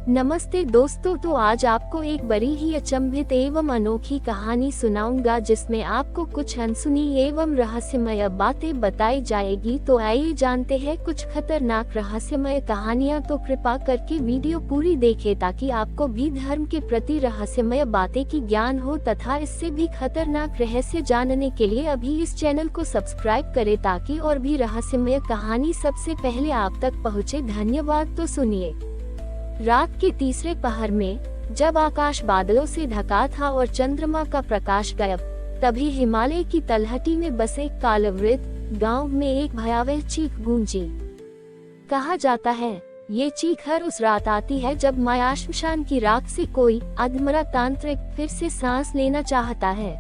नमस्ते दोस्तों, तो आज आपको एक बड़ी ही अचंभित एवं अनोखी कहानी सुनाऊंगा जिसमें आपको कुछ अनसुनी एवं रहस्यमय बातें बताई जाएगी। तो आइए जानते हैं कुछ खतरनाक रहस्यमय कहानियां। तो कृपा करके वीडियो पूरी देखें ताकि आपको भी धर्म के प्रति रहस्यमय बातें की ज्ञान हो तथा इससे भी खतरनाक रहस्य जानने के लिए अभी इस चैनल को सब्सक्राइब करें ताकि और भी रहस्यमय कहानी सबसे पहले आप तक पहुँचे। धन्यवाद। तो सुनिए। रात के तीसरे पहर में जब आकाश बादलों से ढका था और चंद्रमा का प्रकाश गायब, तभी हिमालय की तलहटी में बसे कालवृत गांव में एक भयावह चीख गूंजी। कहा जाता है ये चीख हर उस रात आती है जब माया श्मशान की राख से कोई अधमरा तांत्रिक फिर से सांस लेना चाहता है।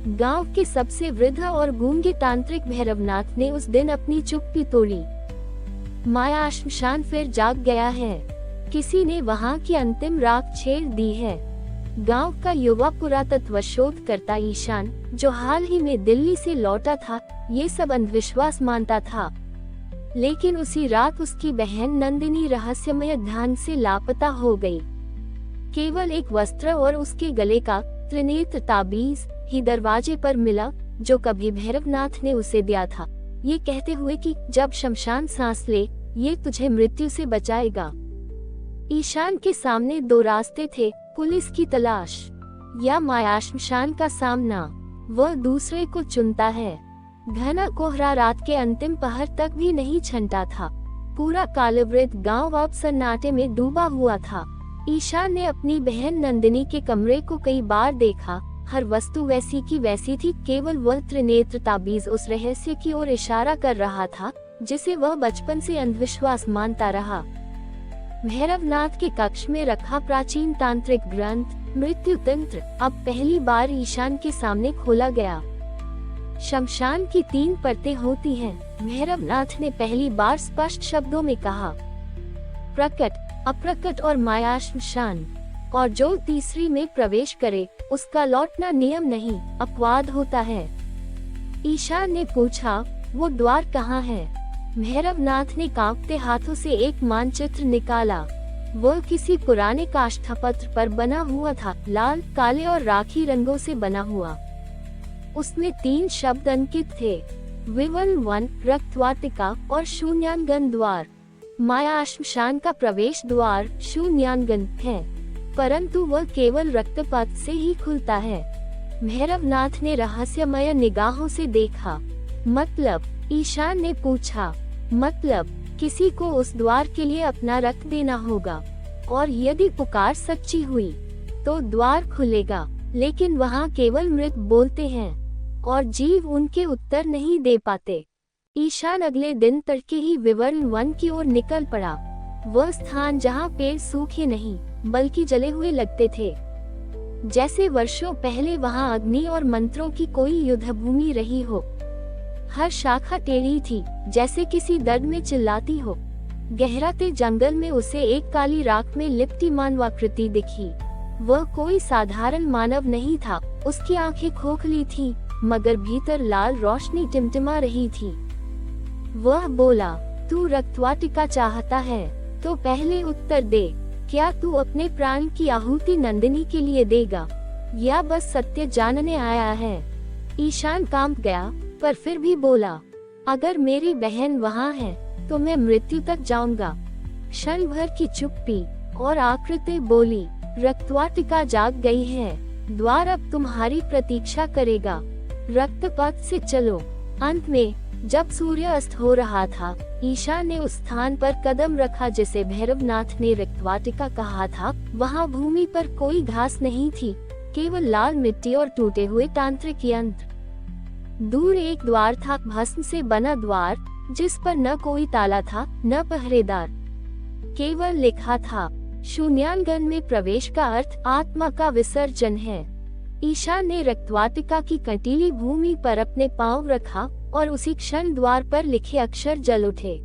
गांव के सबसे वृद्ध और गूंगे तांत्रिक भैरवनाथ ने उस दिन अपनी चुप्पी तोड़ी। माया श्मशान फिर जाग गया है। किसी ने वहां की अंतिम राख छेड़ दी है। गांव का युवा पुरातत्व शोधकर्ता ईशान, जो हाल ही में दिल्ली से लौटा था, ये सब अंधविश्वास मानता था। लेकिन उसी रात उसकी बहन नंदिनी रहस्यमय ढंग से लापता हो गई। केवल एक वस्त्र और उसके गले का त्रिनेत्र ताबीज ही दरवाजे पर मिला, जो कभी भैरवनाथ ने उसे दिया था, ये कहते हुए कि जब शमशान सांस ले, ये तुझे मृत्यु से बचाएगा। ईशान के सामने दो रास्ते थे, पुलिस की तलाश या माया श्मशान का सामना। वह दूसरे को चुनता है। घना कोहरा रात के अंतिम पहर तक भी नहीं छंटा था। पूरा कालवृत गांव अब सन्नाटे में डूबा हुआ था। ईशान ने अपनी बहन नंदिनी के कमरे को कई बार देखा। हर वस्तु वैसी की वैसी थी, केवल वह त्रिनेत्र ताबीज उस रहस्य की ओर इशारा कर रहा था जिसे वह बचपन से अंधविश्वास मानता रहा। भैरवनाथ के कक्ष में रखा प्राचीन तांत्रिक ग्रंथ मृत्यु तंत्र अब पहली बार ईशान के सामने खोला गया। शमशान की 3 परतें होती हैं, भैरवनाथ ने पहली बार स्पष्ट शब्दों में कहा। प्रकट, अप्रकट और माया श्मशान, और जो तीसरी में प्रवेश करे उसका लौटना नियम नहीं, अपवाद होता है। ईशान ने पूछा, वो द्वार कहाँ है? भैरवनाथ ने कांपते हाथों से एक मानचित्र निकाला। वह किसी पुराने काष्ठपत्र पर बना हुआ था, लाल, काले और राखी रंगों से बना हुआ। उसमें 3 शब्द अंकित थे, विवल 1, रक्तवाटिका और शून्यांगन द्वार। माया श्मशान का प्रवेश द्वार शून्यांगन है, परंतु वह केवल रक्तपथ से ही खुलता है। भैरवनाथ ने रहस्यमय निगाहों से देखा। मतलब? ईशान ने पूछा। मतलब, किसी को उस द्वार के लिए अपना रक्त देना होगा, और यदि पुकार सच्ची हुई तो द्वार खुलेगा। लेकिन वहाँ केवल मृत बोलते हैं और जीव उनके उत्तर नहीं दे पाते। ईशान अगले दिन तड़के ही विवरण 1 की ओर निकल पड़ा। वह स्थान जहाँ पेड़ सूखे नहीं बल्कि जले हुए लगते थे, जैसे वर्षों पहले वहाँ अग्नि और मंत्रों की कोई युद्ध भूमि रही हो। हर शाखा टेढ़ी थी, जैसे किसी दर्द में चिल्लाती हो। गहराते जंगल में उसे एक काली राख में लिपटी मानवाकृति दिखी। वह कोई साधारण मानव नहीं था। उसकी आंखें खोखली थीं, मगर भीतर लाल रोशनी टिमटिमा रही थी। वह बोला, तू रक्तवाटिका चाहता है तो पहले उत्तर दे। क्या तू अपने प्राण की आहुति नंदिनी के लिए देगा, या बस सत्य जानने आया है? ईशान कांप गया, पर फिर भी बोला, अगर मेरी बहन वहाँ है तो मैं मृत्यु तक जाऊंगा। क्षण भर की चुप्पी और आकृति बोली, रक्तवाटिका जाग गई है, द्वार अब तुम्हारी प्रतीक्षा करेगा, रक्तपथ से चलो। अंत में जब सूर्य अस्त हो रहा था, ईशान ने उस स्थान पर कदम रखा जिसे भैरवनाथ ने रक्तवाटिका कहा था। वहाँ भूमि पर कोई घास नहीं थी, केवल लाल मिट्टी और टूटे हुए तांत्रिक यंत्र। दूर एक द्वार था, भस्म से बना द्वार, जिस पर न कोई ताला था न पहरेदार। केवल लिखा था, शून्यांगन में प्रवेश का अर्थ आत्मा का विसर्जन है। ईशान ने रक्तवाटिका की कंटीली भूमि पर अपने पांव रखा और उसी क्षण द्वार पर लिखे अक्षर जल उठे।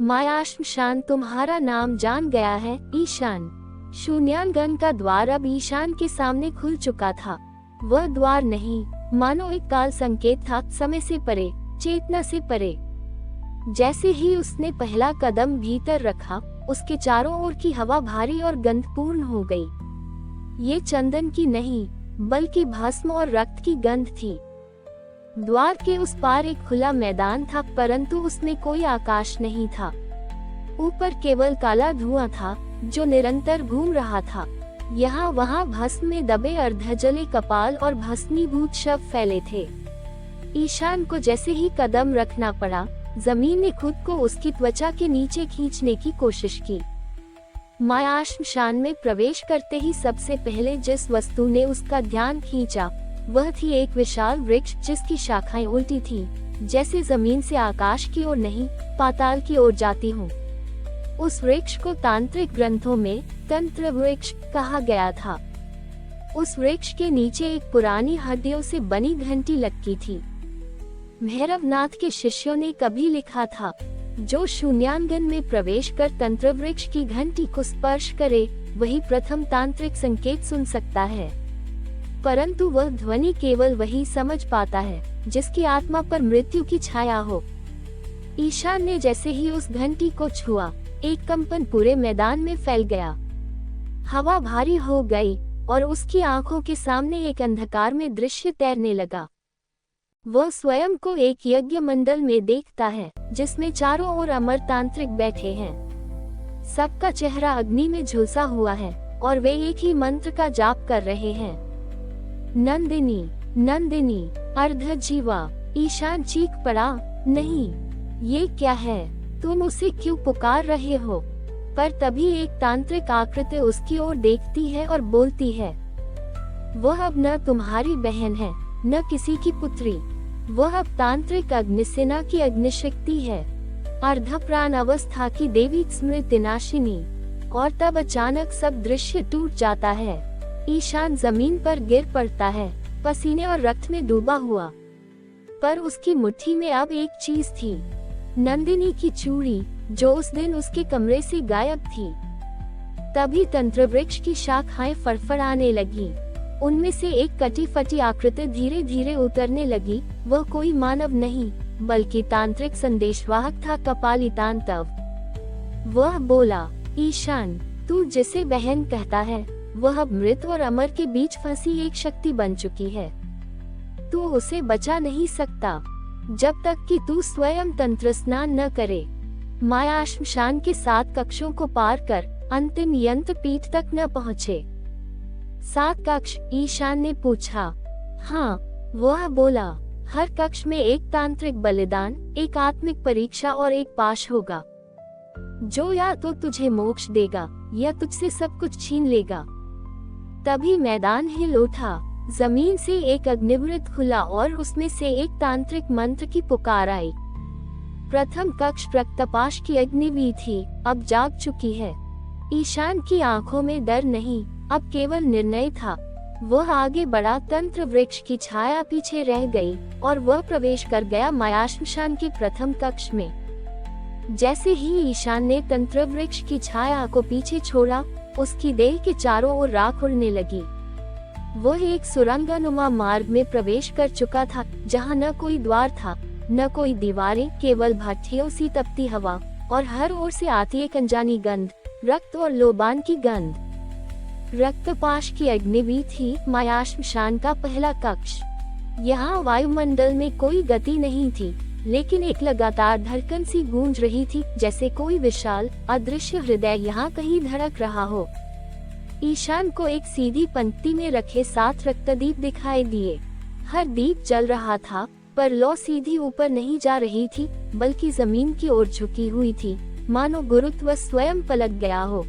माया श्मशान तुम्हारा नाम जान गया है ईशान। शून्यांगन का द्वार अब ईशान के सामने खुल चुका था। वह द्वार नहीं, मानो एक काल संकेत था, समय से परे, चेतना से परे। जैसे ही उसने पहला कदम भीतर रखा, उसके चारों ओर की हवा भारी और गंधपूर्ण हो गई। ये चंदन की नहीं, बल्कि भस्म और रक्त की गंध थी। द्वार के उस पार एक खुला मैदान था, परंतु उसमें कोई आकाश नहीं था। ऊपर केवल काला धुआं था जो निरंतर घूम रहा था। यहाँ वहाँ भस्म में दबे अर्धजले कपाल और भस्मीभूत शव फैले थे। ईशान को जैसे ही कदम रखना पड़ा, जमीन ने खुद को उसकी त्वचा के नीचे खींचने की कोशिश की। माया श्मशान में प्रवेश करते ही सबसे पहले जिस वस्तु ने उसका ध्यान खींचा, वह थी एक विशाल वृक्ष जिसकी शाखाएं उल्टी थी, जैसे जमीन से आकाश की ओर नहीं, पाताल की ओर जाती हों। उस वृक्ष को तांत्रिक ग्रंथों में तंत्र वृक्ष कहा गया था। उस वृक्ष के नीचे एक पुरानी हड्डियों से बनी घंटी लटकी थी। भैरवनाथ के शिष्यों ने कभी लिखा था, जो शून्यानगन में प्रवेश कर तंत्र वृक्ष की घंटी को स्पर्श करे, वही प्रथम तांत्रिक संकेत सुन सकता है। परंतु वह ध्वनि केवल वही समझ पाता है जिसकी आत्मा पर मृत्यु की छाया हो। ईशान ने जैसे ही उस घंटी को छुआ, एक कंपन पूरे मैदान में फैल गया। हवा भारी हो गई और उसकी आंखों के सामने एक अंधकार में दृश्य तैरने लगा। वह स्वयं को एक यज्ञ मंडल में देखता है, जिसमें चारों ओर अमर तांत्रिक बैठे हैं। सबका चेहरा अग्नि में झुलसा हुआ है और वे एक ही मंत्र का जाप कर रहे हैं। नंदिनी, नंदिनी, अर्धजीवा। ईशान चीख पड़ा, नहीं, ये क्या है? तुम उसे क्यों पुकार रहे हो? पर तभी एक तांत्रिक आकृति उसकी ओर देखती है और बोलती है, वह अब न तुम्हारी बहन है, न किसी की पुत्री। वह अब तांत्रिक अग्निसेना की अग्निशक्ति है, अर्धप्राण अवस्था की देवी स्मृतिनाशिनी। और तब अचानक सब दृश्य टूट जाता है। ईशान जमीन पर गिर पड़ता है, पसीने और रक्त में डूबा हुआ। पर उसकी मुट्ठी में अब एक चीज थी, नंदिनी की चूड़ी, जो उस दिन उसके कमरे से गायब थी। तभी तंत्र वृक्ष की शाखाएं फड़फड़ाने लगी। उनमें से एक कटी फटी आकृति धीरे धीरे उतरने लगी। वह कोई मानव नहीं, बल्कि तांत्रिक संदेशवाहक था, कपाली तांतव। वह बोला, ईशान, तू जिसे बहन कहता है, वह अब मृत और अमर के बीच फंसी एक शक्ति बन चुकी है। तू उसे बचा नहीं सकता जब तक कि तू स्वयं तंत्र स्नान न करे। माया श्मशान के 7 कक्षों को पार कर अंतिम यंत्र पीठ तक न पहुँचे। 7 कक्ष? ईशान ने पूछा। हाँ, वह बोला, हर कक्ष में एक तांत्रिक बलिदान, एक आत्मिक परीक्षा और एक पाश होगा, जो या तो तुझे मोक्ष देगा या तुझसे सब कुछ छीन लेगा। तभी मैदान हिल उठा, जमीन से एक अग्निवृत्त खुला और उसमें से एक तांत्रिक मंत्र की पुकार आई। प्रथम कक्ष प्रक्तपाश की अग्निवी थी, अब जाग चुकी है। ईशान की आंखों में डर नहीं, अब केवल निर्णय था। वह आगे बढ़ा, तंत्र वृक्ष की छाया पीछे रह गई और वह प्रवेश कर गया माया श्मशान के प्रथम कक्ष में। जैसे ही ईशान ने तंत्र वृक्ष की छाया को पीछे छोड़ा, उसकी देह के चारों ओर राख उड़ने लगी। वह एक सुरंगानुमा मार्ग में प्रवेश कर चुका था, जहाँ न कोई द्वार था, न कोई दीवारें, केवल भट्टियों सी तपती हवा और हर ओर से आती एक अनजानी गंध, रक्त और लोबान की गंध। रक्तपाश की अग्निवी थी माया श्मशान का पहला कक्ष। यहाँ वायुमंडल में कोई गति नहीं थी, लेकिन एक लगातार धड़कन सी गूंज रही थी, जैसे कोई विशाल अदृश्य हृदय यहाँ कहीं धड़क रहा हो। ईशान को एक सीधी पंक्ति में रखे 7 रक्तदीप दिखाई दिए। हर दीप जल रहा था, पर लौ सीधी ऊपर नहीं जा रही थी, बल्कि जमीन की ओर झुकी हुई थी, मानो गुरुत्व स्वयं पलट गया हो।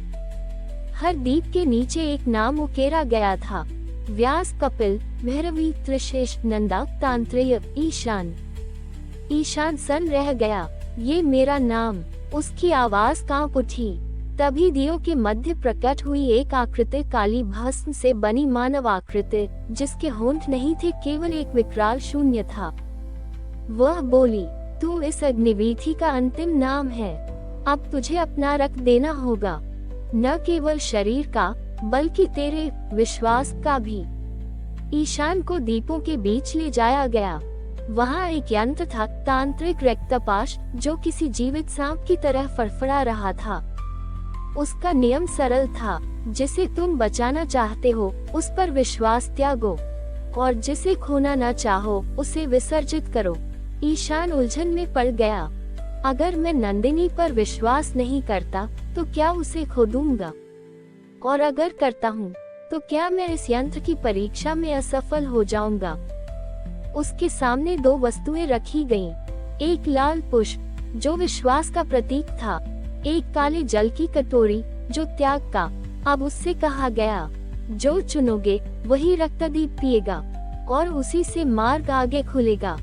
हर दीप के नीचे एक नाम उकेरा गया था, व्यास, कपिल, भैरवी, त्रिशेष, नंदा, तांत्रेय, ईशान। ईशान सन रह गया, ये मेरा नाम। उसकी आवाज कांप उठी। तभी दियों के मध्य प्रकट हुई एक आकृति, काली भस्म से बनी मानव आकृति, जिसके होंठ नहीं थे, केवल एक विकराल शून्य था। वह बोली, तू इस अग्निवीथी का अंतिम नाम है। अब तुझे अपना रक्त देना होगा, न केवल शरीर का, बल्कि तेरे विश्वास का भी। ईशान को दीपों के बीच ले जाया गया। वहाँ एक यंत्र था, तांत्रिक रक्तपाश, जो किसी जीवित सांप की तरह फड़फड़ा रहा था। उसका नियम सरल था, जिसे तुम बचाना चाहते हो उस पर विश्वास त्यागो, और जिसे खोना न चाहो उसे विसर्जित करो। ईशान उलझन में पड़ गया। अगर मैं नंदिनी पर विश्वास नहीं करता तो क्या उसे खो दूंगा? और अगर करता हूँ तो क्या मैं इस यंत्र की परीक्षा में असफल हो जाऊंगा? उसके सामने दो वस्तुएं रखी गईं। एक लाल पुष्प जो विश्वास का प्रतीक था, एक काले जल की कटोरी जो त्याग का। अब उससे कहा गया, जो चुनोगे वही रक्तदीप पिएगा और उसी से मार्ग आगे खुलेगा।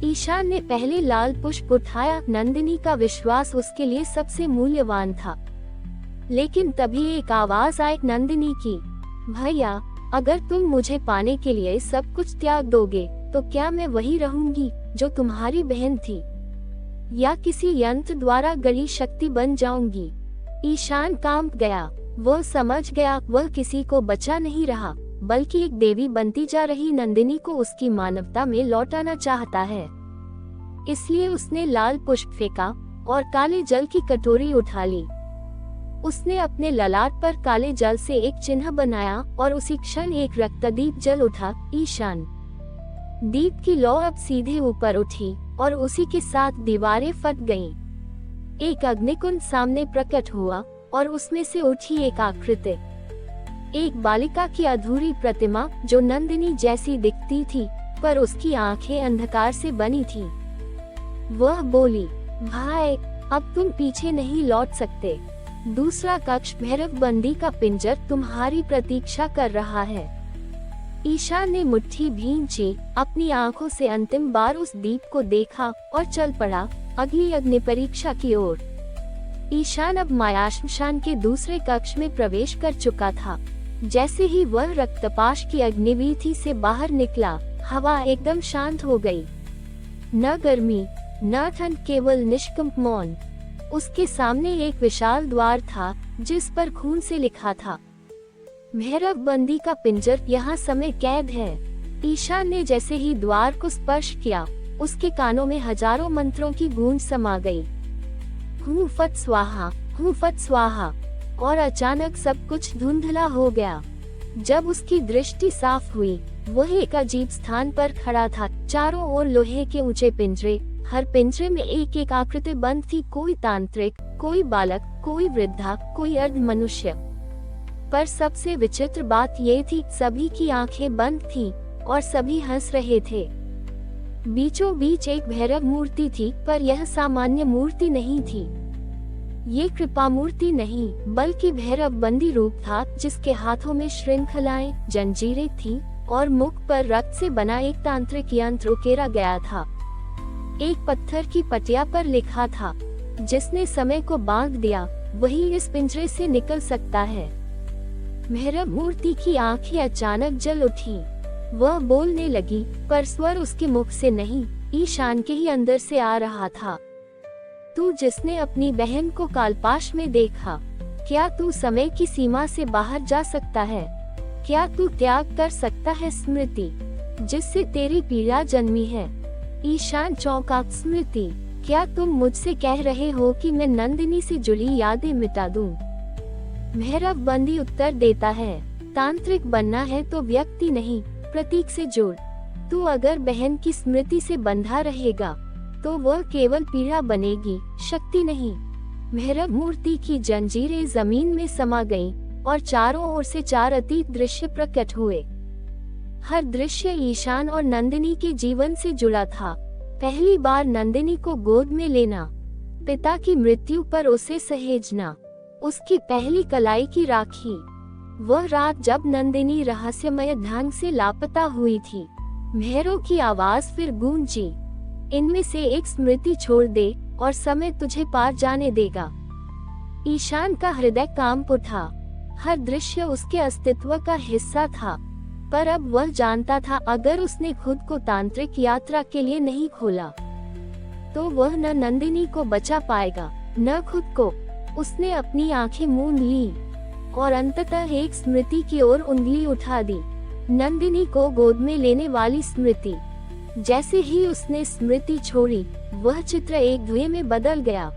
ईशान ने पहले लाल पुष्प उठाया। नंदिनी का विश्वास उसके लिए सबसे मूल्यवान था। लेकिन तभी एक आवाज आई नंदिनी की, भैया, अगर तुम मुझे पाने के लिए सब कुछ त्याग दोगे तो क्या मैं वही रहूंगी जो तुम्हारी बहन थी, या किसी यंत्र द्वारा गढ़ी शक्ति बन जाऊंगी? ईशान कांप गया। वह समझ गया वह किसी को बचा नहीं रहा, बल्कि एक देवी बनती जा रही नंदिनी को उसकी मानवता में लौटाना चाहता है। इसलिए उसने लाल पुष्प फेंका और काले जल की कटोरी उठा ली। उसने अपने ललाट पर काले जल से एक चिन्ह बनाया और उसी क्षण एक रक्तदीप जल उठा। ईशान दीप की लौ अब सीधे ऊपर उठी और उसी के साथ दीवारें फट गईं। एक अग्निकुंड सामने प्रकट हुआ और उसमें से उठी एक आकृति, एक बालिका की अधूरी प्रतिमा जो नंदिनी जैसी दिखती थी, पर उसकी आंखें अंधकार से बनी थी। वह बोली, भाई, अब तुम पीछे नहीं लौट सकते। दूसरा कक्ष भैरव बंदी का पिंजर तुम्हारी प्रतीक्षा कर रहा है। ईशान ने मुट्ठी भींची, अपनी आंखों से अंतिम बार उस दीप को देखा और चल पड़ा अगली अग्नि परीक्षा की ओर। ईशान अब माया श्मशान के दूसरे कक्ष में प्रवेश कर चुका था। जैसे ही वह रक्तपाश की अग्निवीथि से बाहर निकला, हवा एकदम शांत हो गई। न गर्मी न ठंड, केवल निष्कंप मौन। उसके सामने एक विशाल द्वार था जिस पर खून से लिखा था, भैरव बंदी का पिंजर, यहाँ समय कैद है। ईशान ने जैसे ही द्वार को स्पर्श किया, उसके कानों में हजारों मंत्रों की गूंज समा गई। हूँ फट स्वाहा, हूँ फट स्वाहा। और अचानक सब कुछ धुंधला हो गया। जब उसकी दृष्टि साफ हुई, वह एक अजीब स्थान पर खड़ा था। चारों ओर लोहे के ऊंचे पिंजरे, हर पिंजरे में एक एक आकृति बंद थी। कोई तांत्रिक, कोई बालक, कोई वृद्धा, कोई अर्ध मनुष्य। पर सबसे विचित्र बात ये थी, सभी की आंखें बंद थीं और सभी हंस रहे थे। बीचों बीच एक भैरव मूर्ति थी, पर यह सामान्य मूर्ति नहीं थी। ये कृपा मूर्ति नहीं, बल्कि भैरव बंदी रूप था, जिसके हाथों में श्रृंखलाएं, जंजीरें थीं और मुख पर रक्त से बना एक तांत्रिक यंत्र उकेरा गया था। एक पत्थर की पटिया पर लिखा था, जिसने समय को बांध दिया वही इस पिंजरे से निकल सकता है। भैरव मूर्ति की आंखें अचानक जल उठी। वह बोलने लगी, पर स्वर उसके मुख से नहीं, ईशान के ही अंदर से आ रहा था। तू जिसने अपनी बहन को कालपाश में देखा, क्या तू समय की सीमा से बाहर जा सकता है? क्या तू त्याग कर सकता है स्मृति जिससे तेरी पीड़ा जन्मी है? ईशान चौंका। स्मृति? क्या तुम मुझसे कह रहे हो कि मैं नंदिनी से जुड़ी यादें मिटा दूं? भैरव बंदी उत्तर देता है, तांत्रिक बनना है तो व्यक्ति नहीं, प्रतीक से जुड़। तू अगर बहन की स्मृति से बंधा रहेगा तो वह केवल पीड़ा बनेगी, शक्ति नहीं। भैरव मूर्ति की जंजीरें जमीन में समा गईं और चारों ओर से चार अतीत दृश्य प्रकट हुए। हर दृश्य ईशान और नंदिनी के जीवन से जुड़ा था। पहली बार नंदिनी को गोद में लेना, पिता की मृत्यु पर उसे सहेजना, उसकी पहली कलाई की राखी, वह रात जब नंदिनी रहस्यमय ढंग से लापता हुई थी। भैरव की आवाज फिर गूंजी, इनमें से एक स्मृति छोड़ दे और समय तुझे पार जाने देगा। ईशान का हृदय कांप उठा। हर दृश्य उसके अस्तित्व का हिस्सा था, पर अब वह जानता था, अगर उसने खुद को तांत्रिक यात्रा के लिए नहीं खोला तो वह न नंदिनी को बचा पाएगा, न खुद को। उसने अपनी आंखें मूंद ली और अंततः एक स्मृति की ओर उंगली उठा दी। नंदिनी को गोद में लेने वाली स्मृति। जैसे ही उसने स्मृति छोड़ी, वह चित्र एक धुएं में बदल गया।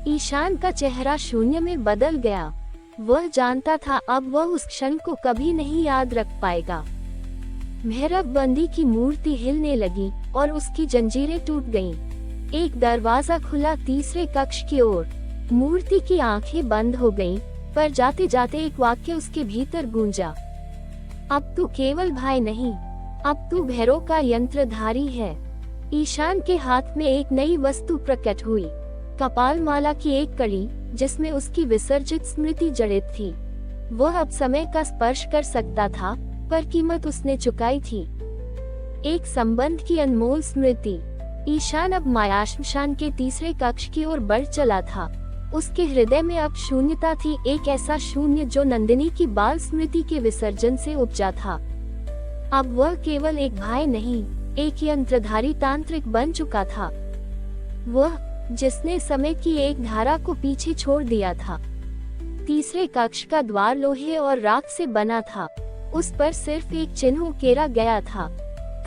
ईशान का चेहरा शून्य में बदल गया। वह जानता था अब वह उस क्षण को कभी नहीं याद रख पाएगा। मेहरबंदी की मूर्ति हिलने लगी और उसकी जंजीरें टूट गईं। एक दरवाजा खुला तीसरे कक्ष की ओर। मूर्ति की आंखें बंद हो गईं, पर जाते जाते एक वाक्य उसके भीतर गूंजा। अब तू केवल भाई नहीं, अब तू भैरव का यंत्रधारी है। ईशान के हाथ में एक नई वस्तु प्रकट हुई, कपाल माला की एक कड़ी जिसमें उसकी विसर्जित स्मृति जड़ित थी। वह अब समय का स्पर्श कर सकता था, पर कीमत उसने चुकाई थी, एक संबंध की अनमोल स्मृति। ईशान अब माया श्मशान के तीसरे कक्ष की ओर बढ़ चला था। उसके हृदय में अब शून्यता थी, एक ऐसा शून्य जो नंदिनी की बाल स्मृति के विसर्जन से उपजा था। अब वह केवल एक भाई नहीं, एक यंत्रधारी तांत्रिक बन चुका था। वह जिसने समय की एक धारा को पीछे छोड़ दिया था। तीसरे कक्ष का द्वार लोहे और राख से बना था। उस पर सिर्फ एक चिन्ह उकेरा गया था,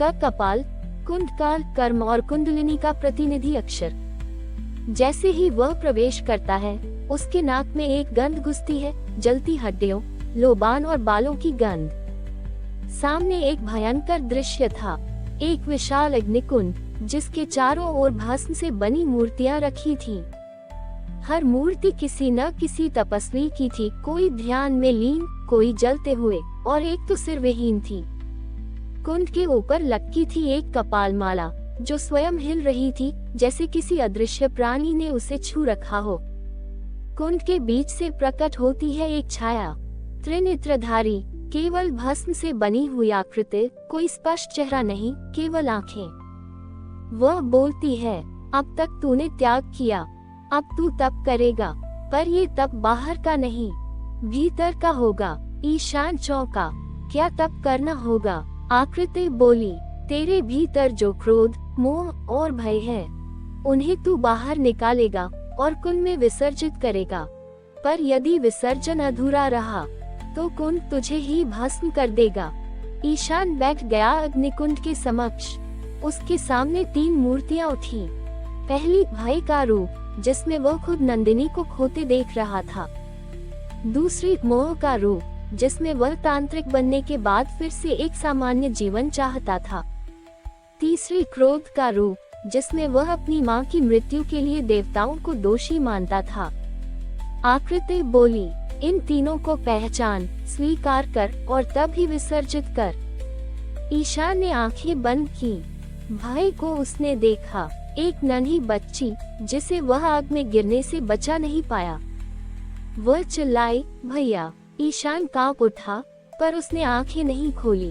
क कपाल, कुंडकाल, कर्म और कुंडलिनी का प्रतिनिधि अक्षर। जैसे ही वह प्रवेश करता है, उसके नाक में एक गंध घुसती है, जलती हड्डियों, लोबान और बालों की गंध। सामने एक भयंकर दृश्य था, एक विशाल अग्निकुंड जिसके चारों ओर भस्म से बनी मूर्तियां रखी थीं। हर मूर्ति किसी न किसी तपस्वी की थी, कोई ध्यान में लीन, कोई जलते हुए, और एक तो सिरविहीन थी। कुंड के ऊपर लटकी थी एक कपाल माला, जो स्वयं हिल रही थी, जैसे किसी अदृश्य प्राणी ने उसे छू रखा हो। कुंड के बीच से प्रकट होती है एक छाया, त्रिनेत्रधारी, केवल भस्म से बनी हुई आकृति, कोई स्पष्ट चेहरा नहीं, केवल आंखें। वह बोलती है, अब तक तूने त्याग किया, अब तू तप करेगा, पर ये तप बाहर का नहीं, भीतर का होगा। ईशान चौंका, क्या तप करना होगा? आकृति बोली, तेरे भीतर जो क्रोध, मोह और भय है, उन्हें तू बाहर निकालेगा और कुंड में विसर्जित करेगा। पर यदि विसर्जन अधूरा रहा, तो कुंड तुझे ही भस्म कर देगा। ईशान बैठ गया अग्निकुंड के समक्ष। उसके सामने 3 मूर्तियां उठी। पहली भाई का रूप, जिसमें वह खुद नंदिनी को खोते देख रहा था। दूसरी मोह का रूप, जिसमें वह तांत्रिक बनने के बाद फिर से एक सामान्य जीवन चाहता था। तीसरी क्रोध का रूप, जिसमें वह अपनी मां की मृत्यु के लिए देवताओं को दोषी मानता था। आकृति बोली, इन तीनों को पहचान, स्वीकार कर और तब ही विसर्जित कर। ईशान ने आंखें बंद की। भाई को उसने देखा, एक नन्ही बच्ची जिसे वह आग में गिरने से बचा नहीं पाया। वह चिल्लाई, भैया। ईशान कांप उठा, पर उसने आंखें नहीं खोली।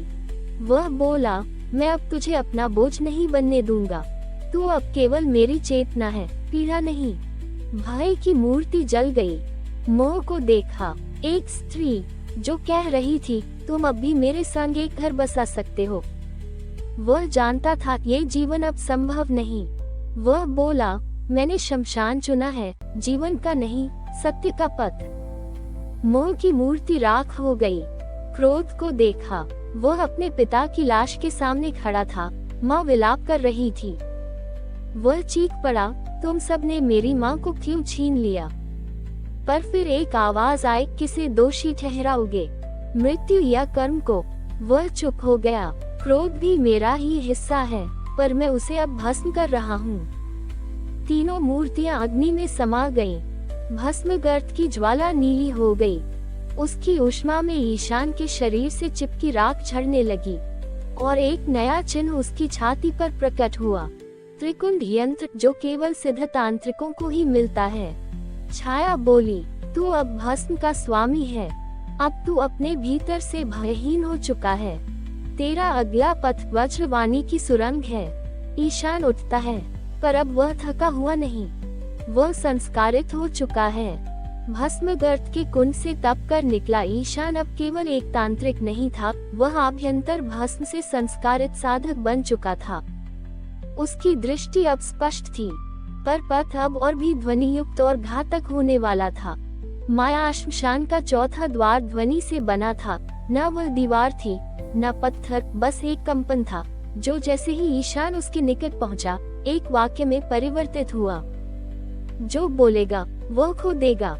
वह बोला, मैं अब तुझे अपना बोझ नहीं बनने दूंगा। तू अब केवल मेरी चेतना है, पीड़ा नहीं। भाई की मूर्ति जल गई। मोह को देखा, एक स्त्री जो कह रही थी, तुम अब भी मेरे संग एक घर बसा सकते हो। वह जानता था ये जीवन अब संभव नहीं। वह बोला, मैंने शमशान चुना है, जीवन का नहीं, सत्य का पथ। मोह की मूर्ति राख हो गई। क्रोध को देखा, वह अपने पिता की लाश के सामने खड़ा था। माँ विलाप कर रही थी। वह चीख पड़ा, तुम सबने मेरी माँ को क्यों छीन लिया? पर फिर एक आवाज आई, किसे दोषी ठहराओगे, मृत्यु या कर्म को? वह चुप हो गया। क्रोध भी मेरा ही हिस्सा है, पर मैं उसे अब भस्म कर रहा हूँ। तीनों मूर्तियां अग्नि में समा गईं। भस्म गर्त की ज्वाला नीली हो गई। उसकी ऊष्मा में ईशान के शरीर से चिपकी राख झड़ने लगी और एक नया चिन्ह उसकी छाती पर प्रकट हुआ, त्रिकुंड यंत्र, जो केवल सिद्ध तांत्रिकों को ही मिलता है। छाया बोली, तू अब भस्म का स्वामी है। अब तू अपने भीतर से भयहीन हो चुका है। तेरा अगला पथ वज्रवाणी की सुरंग है। ईशान उठता है, पर अब वह थका हुआ नहीं, वह संस्कारित हो चुका है। भस्म गर्त के कुंड से तप कर निकला ईशान अब केवल एक तांत्रिक नहीं था, वह आभ्यंतर भस्म से संस्कारित साधक बन चुका था। उसकी दृष्टि अब स्पष्ट थी, पर पथ अब और भी ध्वनि युक्त और घातक होने वाला था। माया श्मशान का चौथा द्वार ध्वनि से बना था। न वह दीवार थी, न पत्थर, बस एक कंपन था। जो जैसे ही ईशान उसके निकट पहुंचा, एक वाक्य में परिवर्तित हुआ। जो बोलेगा वह खो देगा,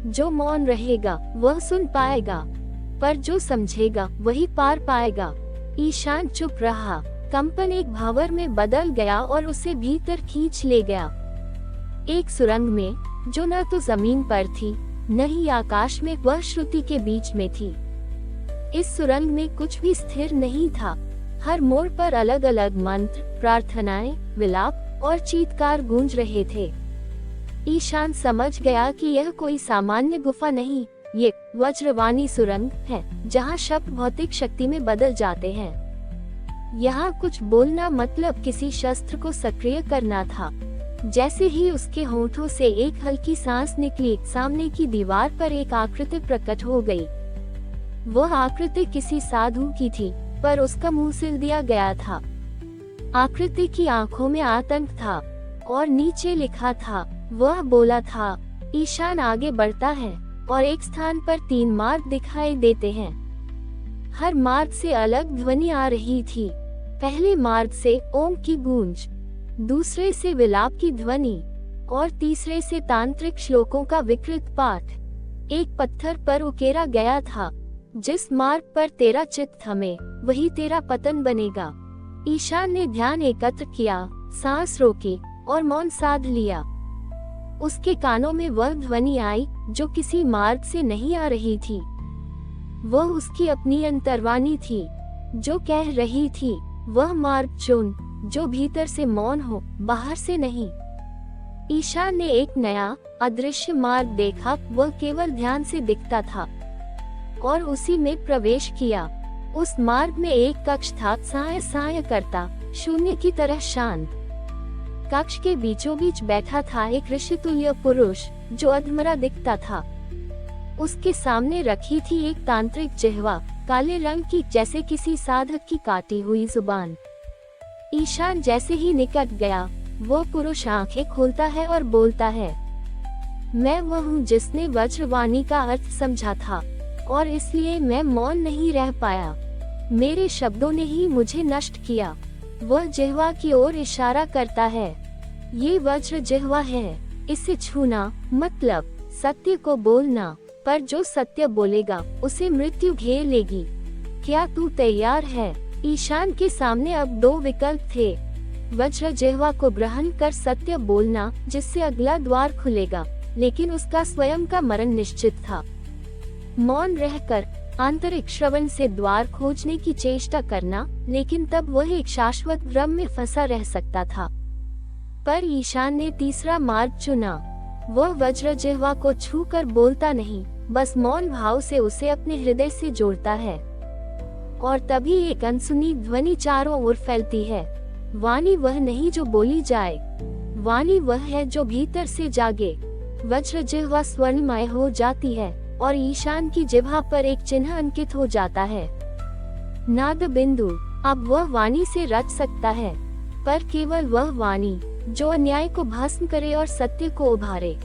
जो मौन रहेगा वह सुन पाएगा, पर जो समझेगा वही पार पाएगा। ईशान चुप रहा। कंपन एक भावर में बदल गया और उसे भीतर खींच ले गया। एक सुरंग में, जो न तो जमीन पर थी न ही आकाश में, वह श्रुति के बीच में थी। इस सुरंग में कुछ भी स्थिर नहीं था। हर मोड़ पर अलग अलग मंत्र, प्रार्थनाएं, विलाप और चीत्कार गूंज रहे थे। ईशान समझ गया कि यह कोई सामान्य गुफा नहीं, ये वज्रवाणी सुरंग है, जहाँ शब्द भौतिक शक्ति में बदल जाते हैं। यहाँ कुछ बोलना मतलब किसी शस्त्र को सक्रिय करना था। जैसे ही उसके होठों से एक हल्की सांस निकली, सामने की दीवार पर एक आकृति प्रकट हो गई। वह आकृति किसी साधु की थी, पर उसका मुंह सील दिया गया था। आकृति की आंखों में आतंक था और नीचे लिखा था, वह बोला था, ईशान आगे बढ़ता है और एक स्थान पर 3 मार्ग दिखाई देते हैं। हर मार्ग से अलग ध्वनि आ रही थी। पहले मार्ग से ओम की गूंज, दूसरे से विलाप की ध्वनि और तीसरे से तांत्रिक श्लोकों का विकृत पाठ। एक पत्थर पर उकेरा गया था, जिस मार्ग पर तेरा चित्त थमे वही तेरा पतन बनेगा। ईशान ने ध्यान एकत्र किया, सांस रोकी और मौन साध लिया। उसके कानों में वह ध्वनि आई जो किसी मार्ग से नहीं आ रही थी। वह उसकी अपनी अंतर्वाणी थी, जो कह रही थी, वह मार्ग चुन जो भीतर से मौन हो, बाहर से नहीं। ईशान ने एक नया अदृश्य मार्ग देखा। वह केवल ध्यान से दिखता था और उसी में प्रवेश किया। उस मार्ग में एक कक्ष था, साय साय करता, शून्य की तरह शांत। कक्ष के बीचों बीच बैठा था एक ऋषितुल्य पुरुष, जो अधमरा दिखता था। उसके सामने रखी थी एक तांत्रिक जिह्वा, काले रंग की, जैसे किसी साधक की काटी हुई जुबान। ईशान जैसे ही निकट गया, वो पुरुष आंखें खोलता है और बोलता है, मैं वह हूँ जिसने वज्रवाणी का अर्थ समझा था, और इसलिए मैं मौन नहीं रह पाया। मेरे शब्दों ने ही मुझे नष्ट किया। वह जिह्वा की ओर इशारा करता है। ये वज्र जिह्वा है, इसे छूना मतलब सत्य को बोलना, पर जो सत्य बोलेगा उसे मृत्यु घेर लेगी। क्या तू तैयार है? ईशान के सामने अब 2 विकल्प थे। वज्र जिह्वा को ग्रहण कर सत्य बोलना, जिससे अगला द्वार खुलेगा, लेकिन उसका स्वयं का मरण निश्चित था। मौन रहकर आंतरिक श्रवण से द्वार खोजने की चेष्टा करना, लेकिन तब वह एक शाश्वत भ्रम में फंसा रह सकता था। पर ईशान ने तीसरा मार्ग चुना। वह वज्र जिह्वा को छूकर बोलता नहीं, बस मौन भाव से उसे अपने हृदय से जोड़ता है। और तभी एक अनसुनी ध्वनि चारों ओर फैलती है। वाणी वह नहीं जो बोली जाए, वाणी वह है जो भीतर से जागे। वज्र जिह्वा स्वर्णमय हो जाती है और ईशान की जिह्वा पर एक चिन्ह अंकित हो जाता है, नाद बिंदु। अब वह वाणी से रच सकता है, पर केवल वह वाणी जो अन्याय को भस्म करे और सत्य को उभारे।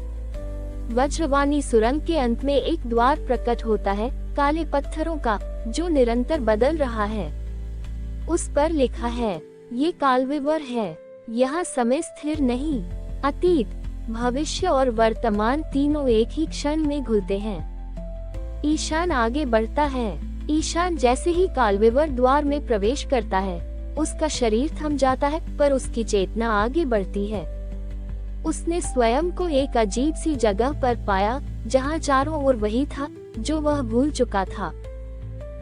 वज्रवाणी सुरंग के अंत में एक द्वार प्रकट होता है, काले पत्थरों का, जो निरंतर बदल रहा है। उस पर लिखा है, ये कालविवर है। यहाँ समय स्थिर नहीं, अतीत, भविष्य और वर्तमान तीनों एक ही क्षण में घुलते हैं। ईशान आगे बढ़ता है। ईशान जैसे ही कालविवर द्वार में प्रवेश करता है, उसका शरीर थम जाता है, पर उसकी चेतना आगे बढ़ती है। उसने स्वयं को एक अजीब सी जगह पर पाया, जहाँ चारों ओर वही था जो वह भूल चुका था।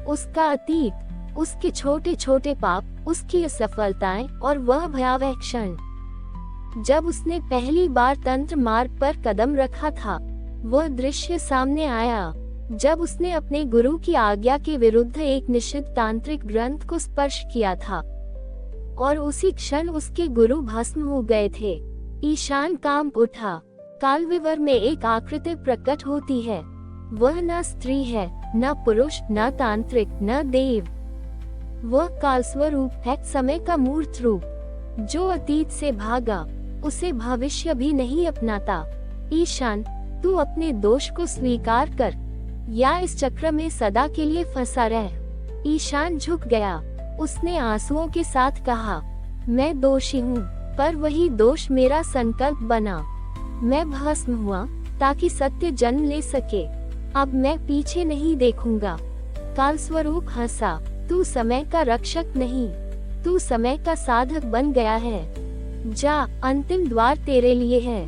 उसका अतीत, उसके छोटे छोटे पाप, उसकी असफलताएं और वह भयावह क्षण जब उसने पहली बार तंत्र मार्ग पर कदम रखा था। वह दृश्य सामने आया जब उसने अपने गुरु की आज्ञा के विरुद्ध एक निषिद्ध तांत्रिक ग्रंथ को स्पर्श किया था, और उसी क्षण उसके गुरु भस्म हो गए थे। ईशान कांप उठा। कालविवर में एक आकृति प्रकट होती है। वह न स्त्री है, न पुरुष, न तांत्रिक, न देव। वह काल स्वरूप है, समय का मूर्त रूप, जो अतीत से भागा, उसे भविष्य भी नहीं अपनाता। ईशान, तू अपने दोष को स्वीकार कर, या इस चक्र में सदा के लिए फंसा रह। ईशान झुक गया। उसने आंसुओं के साथ कहा, मैं दोषी हूँ, पर वही दोष मेरा संकल्प बना। मैं भस्म हुआ ताकि सत्य जन्म ले सके। अब मैं पीछे नहीं देखूंगा। कालस्वरूप हंसा, तू समय का रक्षक नहीं, तू समय का साधक बन गया है। जा, अंतिम द्वार तेरे लिए है।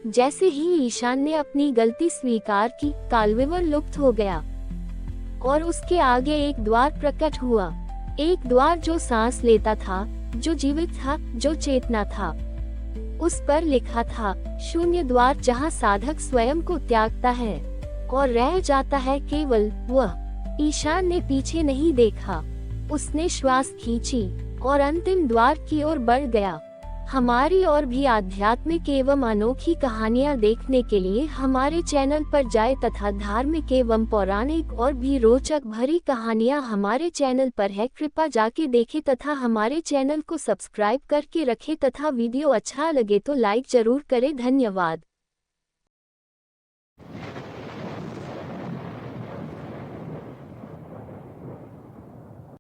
जैसे ही ईशान ने अपनी गलती स्वीकार की, कालविवर लुप्त हो गया और उसके आगे एक द्वार प्रकट हुआ। एक द्वार जो सांस लेता था, जो जीवित था, जो चेतना था। उस पर लिखा था, शून्य द्वार, जहाँ साधक स्वयं को त्यागता है और रह जाता है केवल वह। ईशान ने पीछे नहीं देखा। उसने श्वास खींची और अंतिम द्वार की ओर बढ़ गया। हमारी और भी आध्यात्मिक एवं अनोखी कहानियाँ देखने के लिए हमारे चैनल पर जाएं तथा धार्मिक एवं पौराणिक और भी रोचक भरी कहानियाँ हमारे चैनल पर है। कृपया जाके देखें तथा हमारे चैनल को सब्सक्राइब करके रखें तथा वीडियो अच्छा लगे तो लाइक जरूर करें। धन्यवाद।